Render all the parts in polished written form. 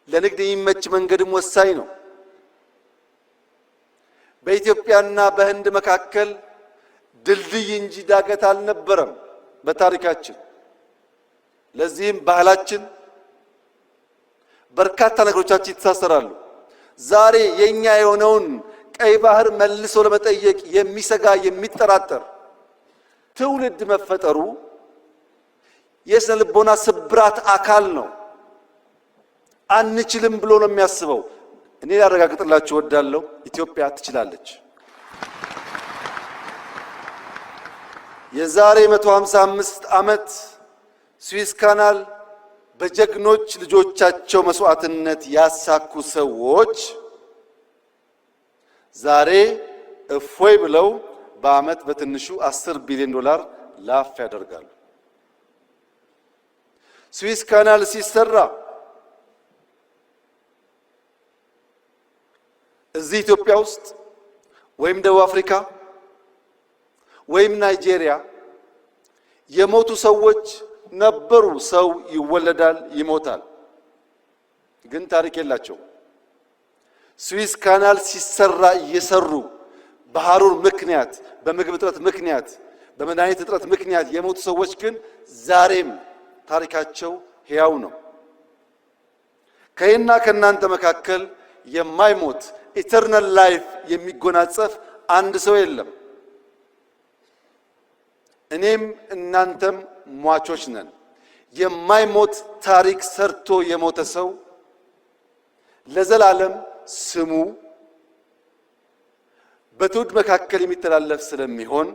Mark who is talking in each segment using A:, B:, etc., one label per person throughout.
A: ለንግድ የሚመች መንገድም ወሳኝ ነው። በኢትዮጵያና በህንድ መካከል ድልድይ እንጂ ዳገት አልነበረም በታሪካችን። ለዚህም ባህላችን በርካታ ነገሮቻችን ይተሳሰራሉ። ዛሬ የኛ የሆነውን ቀይ ባህር መልሶ ለመጠየቅ የሚሰጋ የሚጠራጠር ትውልድ መፈጠሩ የስነ ልቦና ስብራት አካል ነው። አንችልም ብሎ ነው የሚያስበው። እኔ ላረጋግጥላችሁ እወዳለሁ፣ ኢትዮጵያ ትችላለች። የዛሬ 155 ዓመት ስዊስ ካናል በጀግኖች ልጆቻቸው መስዋዕትነት ያሳኩ ሰዎች ዛሬ እፎይ ብለው በዓመት በትንሹ 10 ቢሊዮን ዶላር ላፍ ያደርጋሉ። ስዊስ ካናል ሲሰራ እዚህ ኢትዮጵያ ውስጥ ወይም ደቡብ አፍሪካ ወይም ናይጄሪያ የሞቱ ሰዎች ነበሩ። ሰው ይወለዳል፣ ይሞታል፣ ግን ታሪክ የላቸው። ስዊስ ካናል ሲሰራ እየሰሩ በሐሩር ምክንያት፣ በምግብ እጥረት ምክንያት፣ በመድኃኒት እጥረት ምክንያት የሞቱ ሰዎች ግን ዛሬም ታሪካቸው ሕያው ነው። ከእኔና ከእናንተ መካከል የማይሞት ኢተርናል ላይፍ የሚጎናጸፍ አንድ ሰው የለም። እኔም እናንተም ሟቾች ነን። የማይሞት ታሪክ ሰርቶ የሞተ ሰው ለዘላለም ስሙ በትውልድ መካከል የሚተላለፍ ስለሚሆን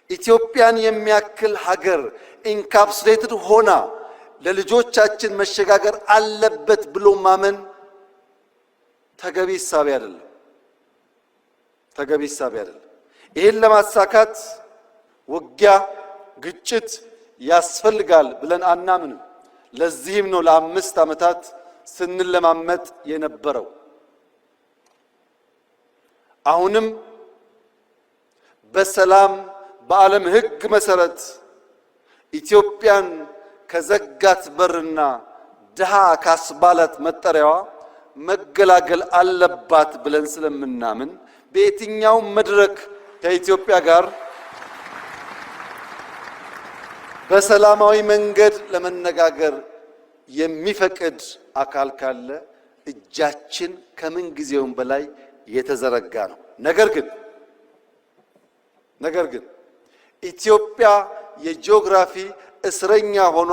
A: ኢትዮጵያን የሚያክል ሀገር ኢንካፕሱሌትድ ሆና ለልጆቻችን መሸጋገር አለበት ብሎ ማመን ተገቢ ሐሳብ አይደለም። ተገቢ ሐሳብ አይደለም። ይህን ለማሳካት ውጊያ፣ ግጭት ያስፈልጋል ብለን አናምንም። ለዚህም ነው ለ5 ዓመታት ስንለማመጥ የነበረው። አሁንም በሰላም በዓለም ሕግ መሰረት ኢትዮጵያን ከዘጋት በርና ድሃ ካስባላት መጠሪያዋ መገላገል አለባት ብለን ስለምናምን በየትኛው መድረክ ከኢትዮጵያ ጋር በሰላማዊ መንገድ ለመነጋገር የሚፈቅድ አካል ካለ እጃችን ከምን ጊዜውም በላይ የተዘረጋ ነው። ነገር ግን ኢትዮጵያ የጂኦግራፊ እስረኛ ሆኗ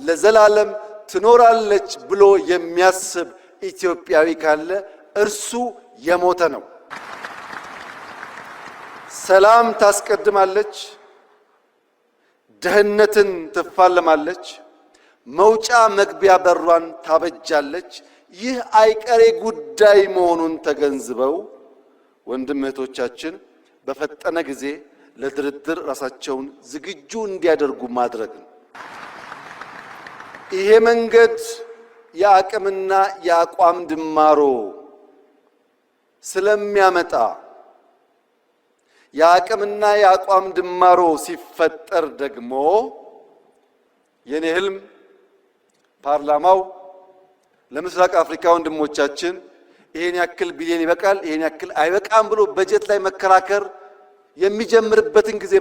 A: ለዘላለም ትኖራለች ብሎ የሚያስብ ኢትዮጵያዊ ካለ እርሱ የሞተ ነው። ሰላም ታስቀድማለች፣ ድህነትን ትፋለማለች፣ መውጫ መግቢያ በሯን ታበጃለች። ይህ አይቀሬ ጉዳይ መሆኑን ተገንዝበው ወንድም እህቶቻችን በፈጠነ ጊዜ ለድርድር ራሳቸውን ዝግጁ እንዲያደርጉ ማድረግ ነው። ይሄ መንገድ የአቅምና የአቋም ድማሮ ስለሚያመጣ የአቅምና የአቋም ድማሮ ሲፈጠር ደግሞ የኔ ህልም ፓርላማው ለምስራቅ አፍሪካ ወንድሞቻችን ይሄን ያክል ቢሊዮን ይበቃል፣ ይሄን ያክል አይበቃም ብሎ በጀት ላይ መከራከር የሚጀምርበትን ጊዜ